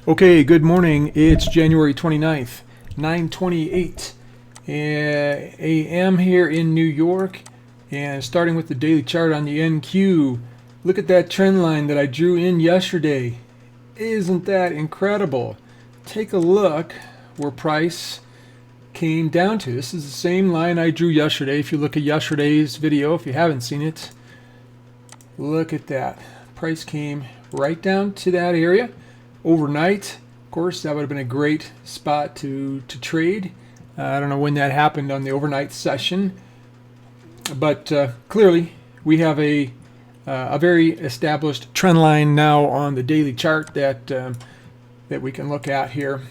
Okay, good morning. It's January 29th, 9:28 a.m. here in New York. And starting with the daily chart on the NQ, look at that trend line that I drew in yesterday. Isn't that incredible? Take a look where price came down to. This is the same line I drew yesterday. If you look at yesterday's video, if you haven't seen it, look at that. Price came right down to that area. Overnight, of course, that would have been a great spot to trade. I don't know when that happened on the overnight session, but clearly we have a very established trend line now on the daily chart that that we can look at here.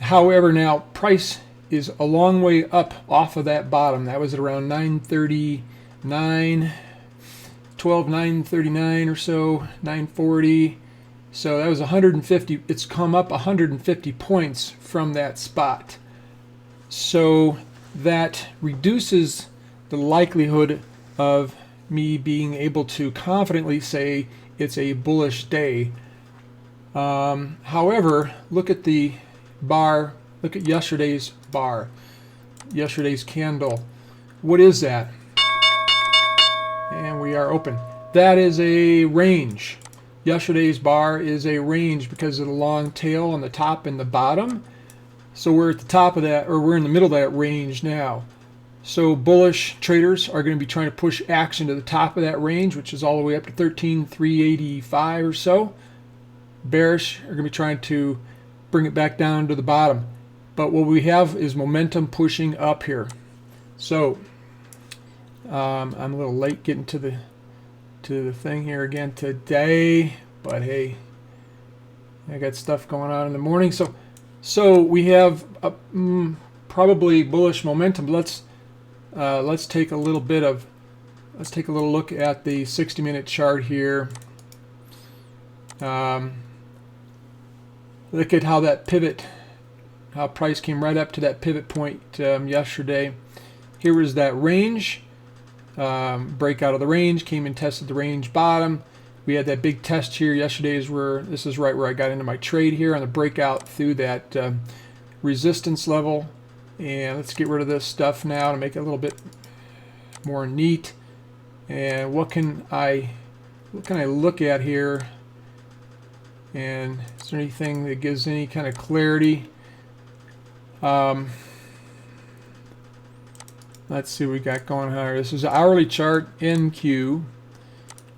However, now price is a long way up off of that bottom. That was at around 939, 939 or so, 940. So that was 150. It's come up 150 points from that spot. So that reduces the likelihood of me being able to confidently say it's a bullish day. However, look at the bar. Look at yesterday's bar, yesterday's candle. What is that? And we are open. That is a range. Yesterday's bar is a range because of the long tail on the top and the bottom. So we're at the top of that, or we're in the middle of that range now. So bullish traders are going to be trying to push action to the top of that range, which is all the way up to 13,385 or so. Bearish are going to be trying to bring it back down to the bottom. But what we have is momentum pushing up here. So I'm a little late getting to the thing here again today, but hey, I got stuff going on in the morning. So we have probably bullish momentum. Let's take a little look at the 60-minute chart here. Look at how that pivot, how price came right up to that pivot point yesterday. Here was that range. Breakout of the range, came and tested the range bottom. We had that big test here yesterday. This is right where I got into my trade here on the breakout through that resistance level. And let's get rid of this stuff now to make it a little bit more neat. And what can I look at here? And is there anything that gives any kind of clarity? Let's see what we got going on here. This is an hourly chart, NQ.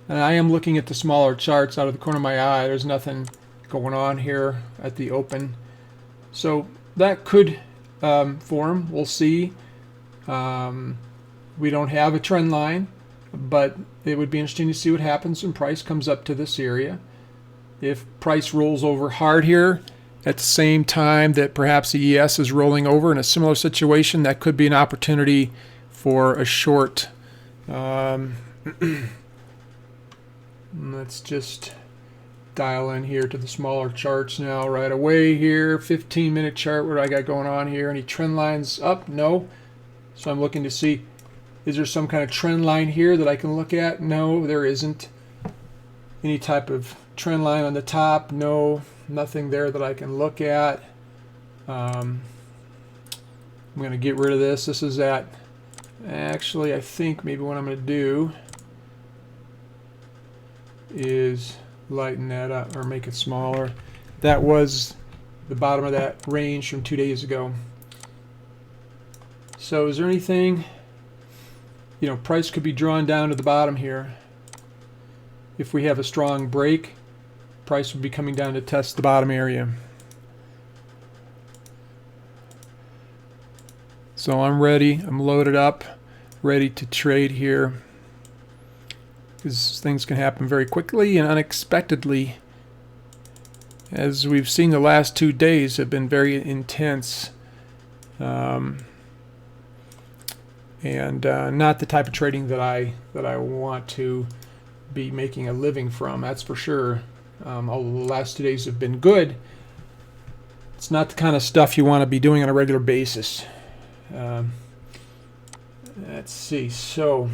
And I am looking at the smaller charts out of the corner of my eye. There's nothing going on here at the open. So that could form. We'll see. We don't have a trend line, but it would be interesting to see what happens when price comes up to this area. If price rolls over hard here, at the same time that perhaps the ES is rolling over in a similar situation, that could be an opportunity for a short. Let's just dial in here to the smaller charts now right away here. 15-minute chart, what do I got going on here? Any trend lines up? No. So I'm looking to see, is there some kind of trend line here that I can look at? No, there isn't. Any type of trend line on the top? No. Nothing there that I can look at. I'm going to get rid of this. This is at, actually, I think maybe what I'm going to do is lighten that up or make it smaller. That was the bottom of that range from 2 days ago. So is there anything, price could be drawn down to the bottom here. If we have a strong break, price would be coming down to test the bottom area. So I'm ready. I'm loaded up, ready to trade here. Because things can happen very quickly and unexpectedly. As we've seen, the last 2 days have been very intense. And not the type of trading that I want to be making a living from, that's for sure. Although the last 2 days have been good, it's not the kind of stuff you want to be doing on a regular basis. Let's see. So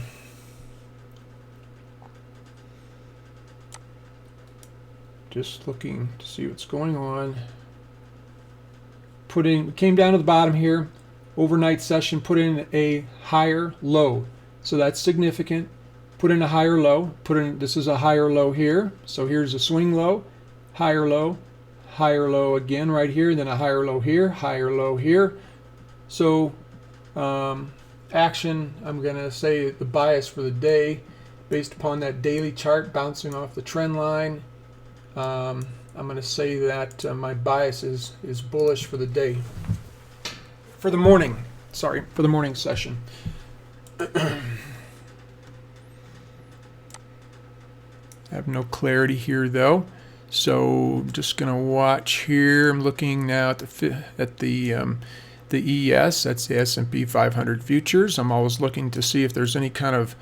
Just looking to see what's going on. Came down to the bottom here. Overnight session, put in a higher low. So that's significant. Put in a higher low. This is a higher low here. So here's a swing low, higher low again right here, then a higher low here. So action, I'm going to say the bias for the day based upon that daily chart bouncing off the trend line. I'm going to say that my bias is bullish for the day. For the morning session. I have no clarity here though, so I'm just going to watch here. I'm looking now at the ES, that's the S&P 500 futures. I'm always looking to see if there's any kind of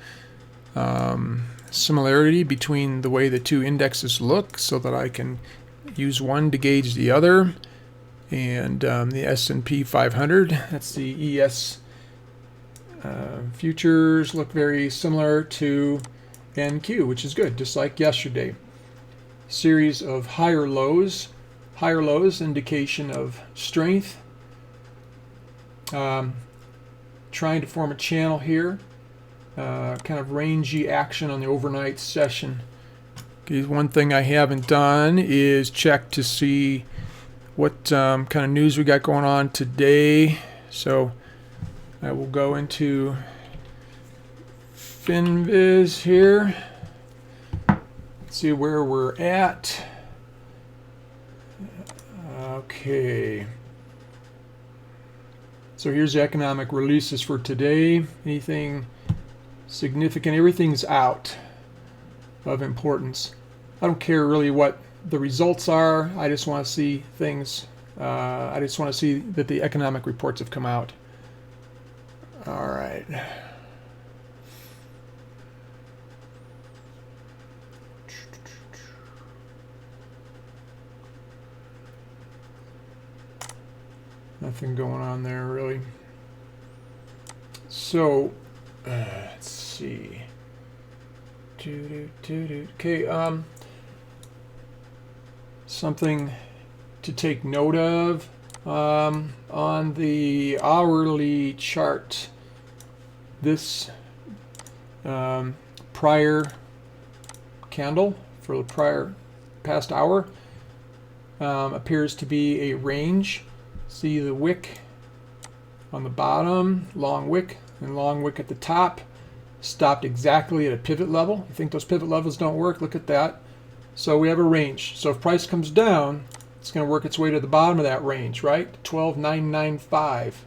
similarity between the way the two indexes look, so that I can use one to gauge the other. And the S&P 500, that's the ES futures, look very similar to NQ, which is good, just like yesterday. Series of higher lows, indication of strength. Trying to form a channel here, kind of rangy action on the overnight session. Okay, one thing I haven't done is check to see what kind of news we got going on today. So I will go into FinViz here, see where we're at. Okay. So here's the economic releases for today. Anything significant? Everything's out of importance. I don't care really what the results are. I just want to see things. I just want to see that the economic reports have come out. All right. Nothing going on there really. So let's see. Okay, something to take note of on the hourly chart. This prior candle for the past hour appears to be a range. See the wick on the bottom, long wick, and long wick at the top. Stopped exactly at a pivot level. You think those pivot levels don't work? Look at that. So we have a range. So if price comes down, it's going to work its way to the bottom of that range, right? 12,995.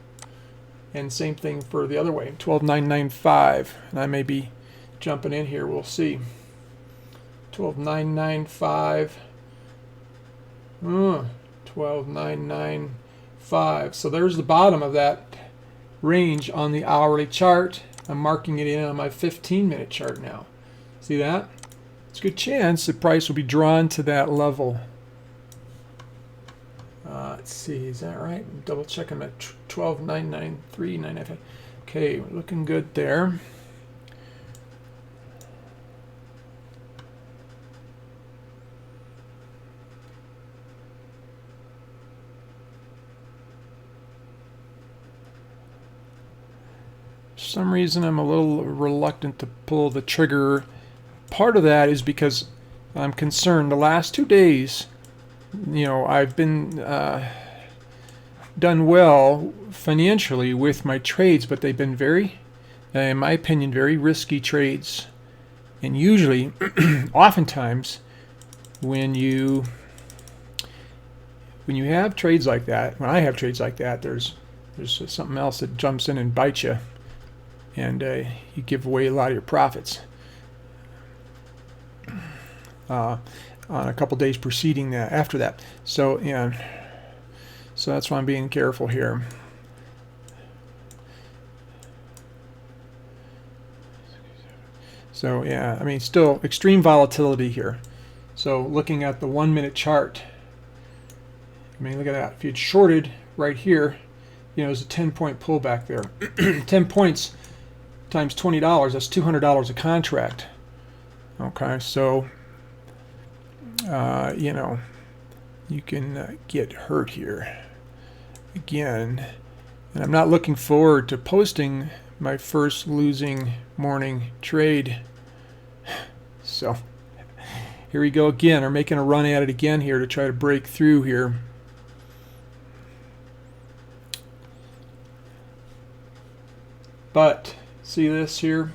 And same thing for the other way, 12,995. And I may be jumping in here. We'll see. 12,995. 12,995. So there's the bottom of that range on the hourly chart. I'm marking it in on my 15-minute chart now. See that? It's a good chance the price will be drawn to that level. Let's see, is that right? Double check them at 12,993, 995. Okay, looking good there. For some reason I'm a little reluctant to pull the trigger. Part of that is because I'm concerned. The last 2 days, you know, I've been done well financially with my trades, but they've been very, in my opinion, very risky trades. And usually, oftentimes, when you have trades like that, when I have trades like that, there's something else that jumps in and bites you, and you give away a lot of your profits on a couple days preceding that, after that. So yeah, so that's why I'm being careful here. So yeah, I mean, still extreme volatility here. So looking at the 1 minute chart, I mean, look at that. If you'd shorted right here, you know, there's a 10-point pullback there. 10 points times $20, that's $200 a contract. Okay, so you know, you can get hurt here again. And I'm not looking forward to posting my first losing morning trade. So here we go again. We're making a run at it again here to try to break through here. But see this here?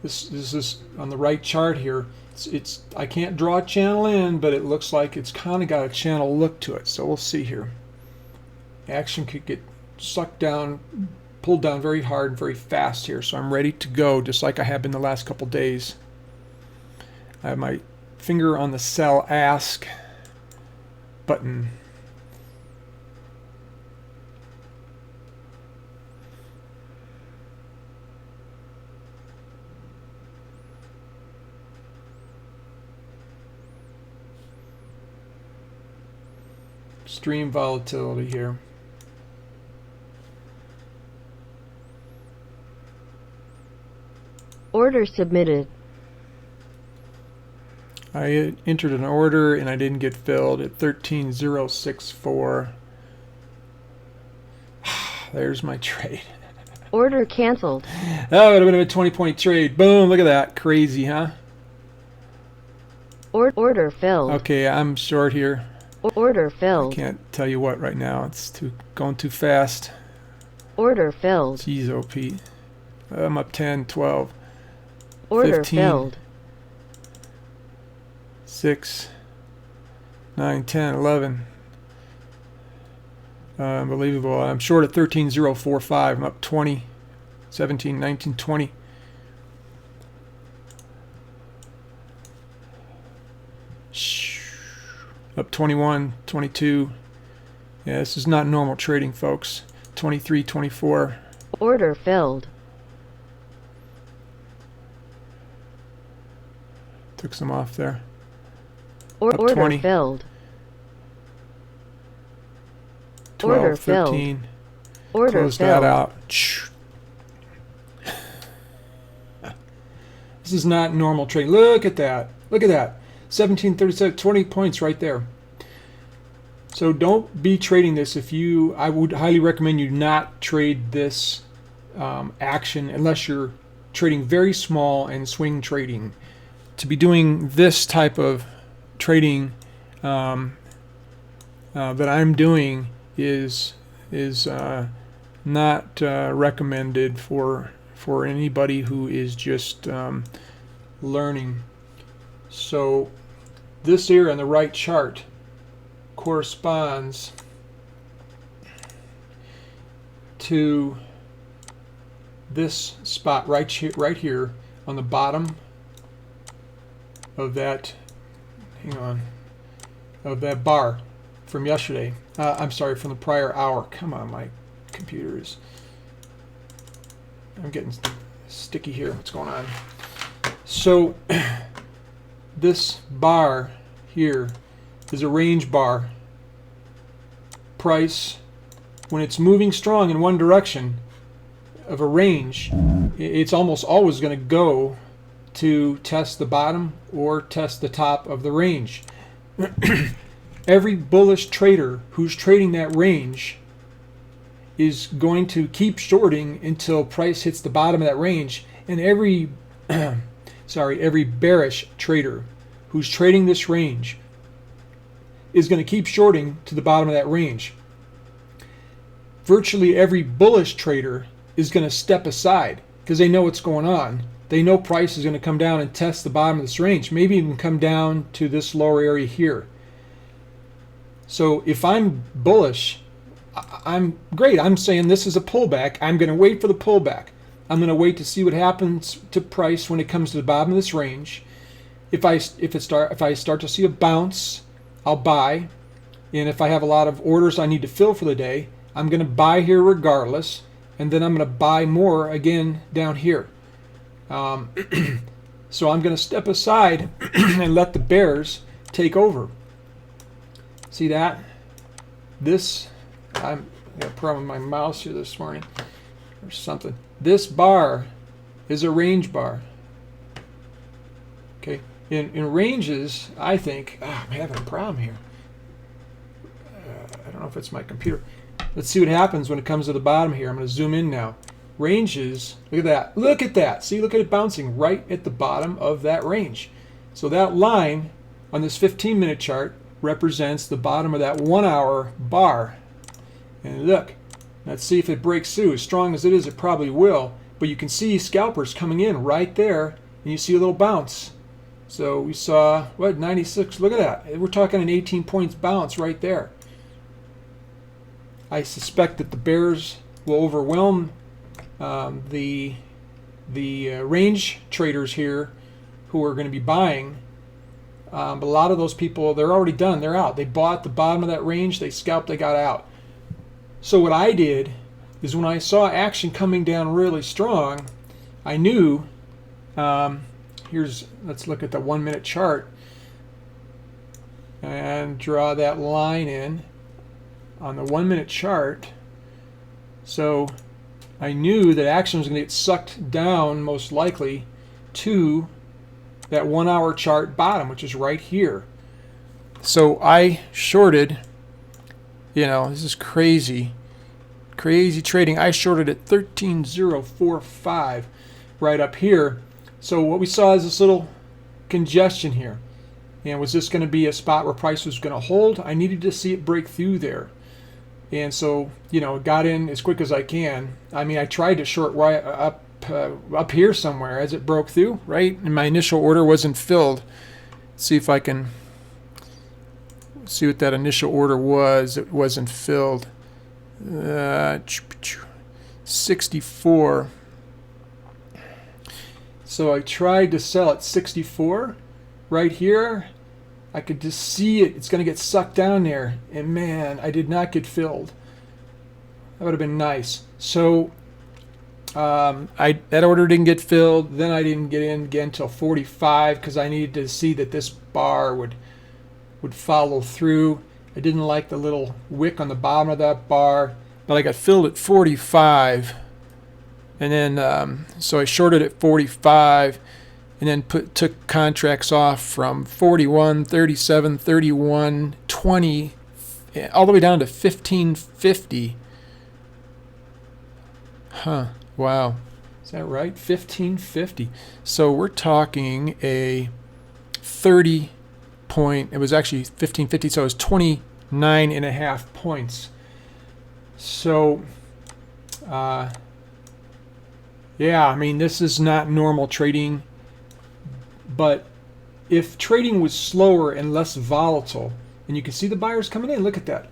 This is on the right chart here. It's I can't draw a channel in, but it looks like it's kind of got a channel look to it. So we'll see here. Action could get sucked down, pulled down very hard, very fast here. So I'm ready to go, just like I have been the last couple days. I have my finger on the sell ask button. Extreme volatility here. Order submitted. I entered an order and I didn't get filled at 13,064. There's my trade. Order canceled. That would have been a 20-point trade. Boom, look at that. Crazy, huh? Order filled. Okay, I'm short here. Order filled. I can't tell you what right now. It's going too fast. Order filled. Jeez, OP. I'm up 10, 12, Order 15, filled. 6, 9, 10, 11. Unbelievable. I'm short at 13,045. I'm up 20, 17, 19, 20. Up 21, 22. Yeah, this is not normal trading, folks. 23, 24. Order filled. Took some off there. Order 20. filled. 12, Order 13. filled. Order Close filled. that out. This is not normal trading. Look at that. Look at that. 1737, 20 points right there. So don't be trading this. I would highly recommend you not trade this action unless you're trading very small and swing trading. To be doing this type of trading that I'm doing is not recommended for anybody who is just learning. So this here on the right chart corresponds to this spot right here on the bottom of that, of that bar from yesterday. I'm sorry, from the prior hour. Come on, my computer is, I'm getting sticky here. What's going on? So this bar here is a range bar. Price, when it's moving strong in one direction of a range, it's almost always going to go to test the bottom or test the top of the range. Every bullish trader who's trading that range is going to keep shorting until price hits the bottom of that range, and every every bearish trader who's trading this range is going to keep shorting to the bottom of that range. Virtually every bullish trader is going to step aside because they know what's going on. They know price is going to come down and test the bottom of this range, maybe even come down to this lower area here. So if I'm bullish, I'm great. I'm saying this is a pullback. I'm going to wait for the pullback. I'm going to wait to see what happens to price when it comes to the bottom of this range. If I start to see a bounce, I'll buy. And if I have a lot of orders I need to fill for the day, I'm going to buy here regardless, and then I'm going to buy more again down here. So I'm going to step aside and let the bears take over. See that? This, I'm got a problem with my mouse here this morning or something. This bar is a range bar. Okay, in ranges, I think, I'm having a problem here. I don't know if it's my computer. Let's see what happens when it comes to the bottom here. I'm going to zoom in now. Ranges, look at that. Look at that. See, look at it bouncing right at the bottom of that range. So that line on this 15-minute chart represents the bottom of that 1 hour bar. And look, let's see if it breaks through. As strong as it is, it probably will. But you can see scalpers coming in right there, and you see a little bounce. So we saw, what, 96? Look at that. We're talking an 18 points bounce right there. I suspect that the bears will overwhelm the range traders here who are going to be buying. But a lot of those people, they're already done. They're out. They bought the bottom of that range. They scalped. They got out. So what I did is when I saw action coming down really strong, I knew, let's look at the 1 minute chart and draw that line in on the 1 minute chart. So I knew that action was going to get sucked down most likely to that 1 hour chart bottom, which is right here. So I shorted, this is crazy trading. I shorted at 13,045 right up here. So what we saw is this little congestion here. And was this going to be a spot where price was going to hold? I needed to see it break through there. And so, got in as quick as I can. I mean, I tried to short right up here somewhere as it broke through, right? And my initial order wasn't filled. Let's see if I can see what that initial order was. It wasn't filled. 64. So I tried to sell at 64 right here. I could just see it. It's going to get sucked down there. And man, I did not get filled. That would have been nice. So that order didn't get filled. Then I didn't get in again until 45 because I needed to see that this bar would follow through. I didn't like the little wick on the bottom of that bar, but I got filled at 45. And then so I shorted at 45. And then took contracts off from 41, 37, 31, 20, all the way down to 1550. Wow. Is that right? 1550. So we're talking a 30 point. It was actually 1550, so it was 29 and a half points. So, yeah, I mean, this is not normal trading. But if trading was slower and less volatile, and you can see the buyers coming in, look at that.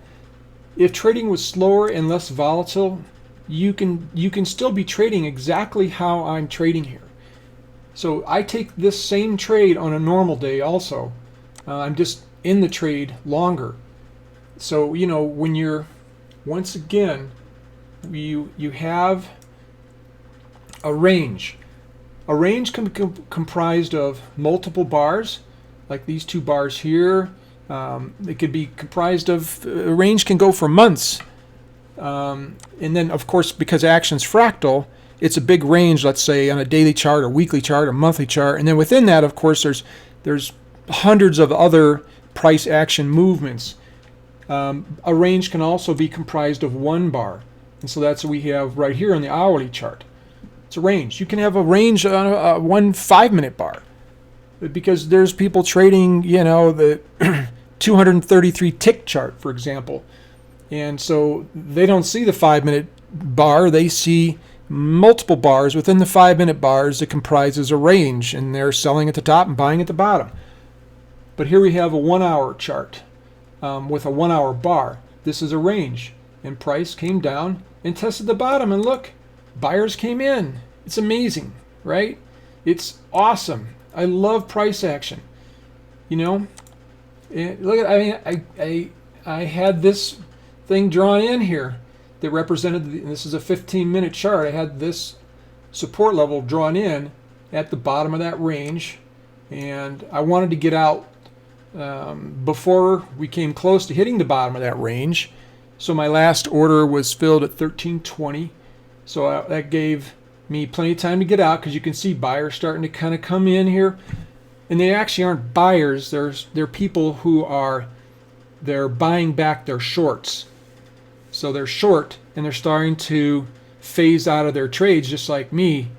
If trading was slower and less volatile, you can still be trading exactly how I'm trading here. So I take this same trade on a normal day also. I'm just in the trade longer. So, when you're, once again, you have a range. A range can be comprised of multiple bars, like these two bars here. It could be comprised of, a range can go for months. And then, of course, because action's fractal, it's a big range, let's say, on a daily chart, or weekly chart, or monthly chart. And then within that, of course, there's hundreds of other price action movements. A range can also be comprised of one bar. And so that's what we have right here on the hourly chart. It's a range. You can have a range on a 1 5-minute bar, because there's people trading, the 233 tick chart, for example, and so they don't see the 5-minute bar. They see multiple bars within the 5-minute bars that comprises a range, and they're selling at the top and buying at the bottom. But here we have a 1 hour chart with a 1 hour bar. This is a range, and price came down and tested the bottom, and look, buyers came in. It's amazing, right? It's awesome. I love price action. Look at, I had this thing drawn in here that represented, this is a 15-minute chart. I had this support level drawn in at the bottom of that range, and I wanted to get out before we came close to hitting the bottom of that range. So my last order was filled at 1320. So that gave me plenty of time to get out, because you can see buyers starting to kind of come in here. and they actually aren't buyers. They're people who they're buying back their shorts. So they're short and they're starting to phase out of their trades, just like me.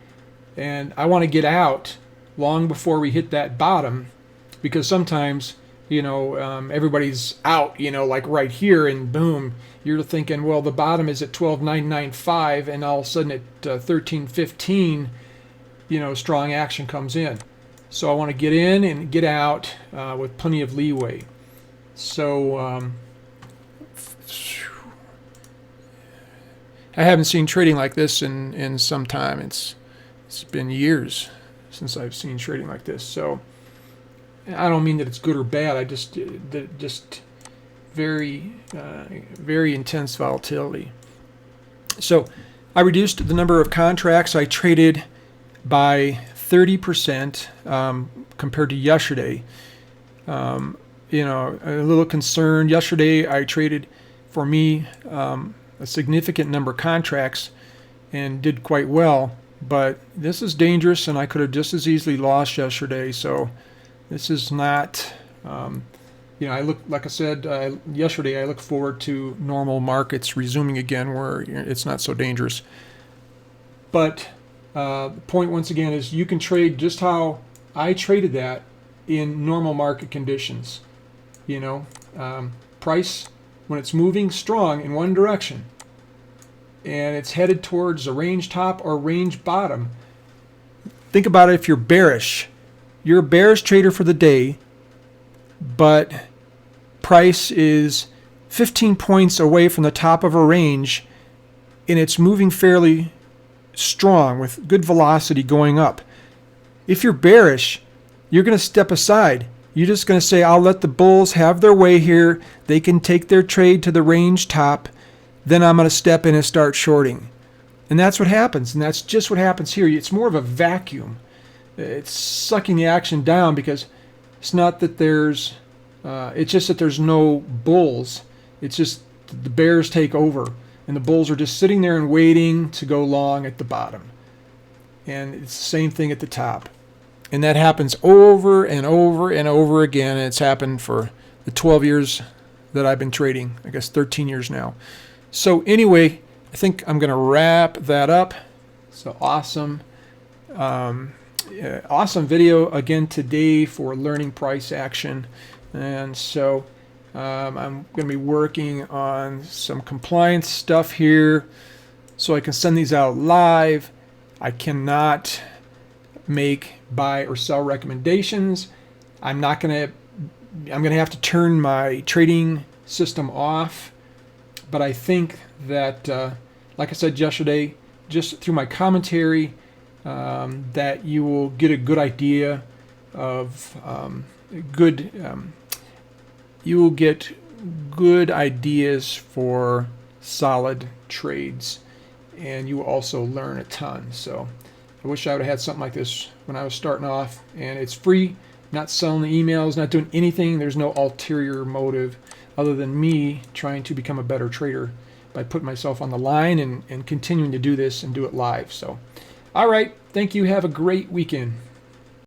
And I want to get out long before we hit that bottom, because sometimes, everybody's out, like right here, and boom, you're thinking, well, the bottom is at 12,995, and all of a sudden at 13.15, strong action comes in. So I want to get in and get out with plenty of leeway. So I haven't seen trading like this in some time. It's been years since I've seen trading like this. So I don't mean that it's good or bad. I just very intense volatility. So I reduced the number of contracts I traded by 30% compared to yesterday. A little concerned. Yesterday I traded, for me, a significant number of contracts and did quite well. But this is dangerous, and I could have just as easily lost yesterday. So this is not, like I said yesterday, I look forward to normal markets resuming again where it's not so dangerous. But the point, once again, is you can trade just how I traded that in normal market conditions. Price, when it's moving strong in one direction and it's headed towards a range top or range bottom, think about it. If you're bearish, you're a bearish trader for the day, but price is 15 points away from the top of a range and it's moving fairly strong with good velocity going up. If you're bearish, you're going to step aside. You're just going to say, I'll let the bulls have their way here. They can take their trade to the range top. Then I'm going to step in and start shorting. And that's what happens. And that's just what happens here. It's more of a vacuum. It's sucking the action down, because it's not that it's just that there's no bulls. It's just the bears take over. And the bulls are just sitting there and waiting to go long at the bottom. And it's the same thing at the top. And that happens over and over and over again. And it's happened for the 12 years that I've been trading. I guess 13 years now. So anyway, I think I'm going to wrap that up. So awesome. Awesome video again today for learning price action. And so I'm going to be working on some compliance stuff here so I can send these out live. I cannot make buy or sell recommendations. I'm going to have to turn my trading system off. But I think that, like I said yesterday, just through my commentary, that you will get a good idea of you will get good ideas for solid trades, and you will also learn a ton. So I wish I would have had something like this when I was starting off, and it's free, not selling the emails, not doing anything. There's no ulterior motive other than me trying to become a better trader by putting myself on the line and continuing to do this and do it live. So, all right. Thank you. Have a great weekend.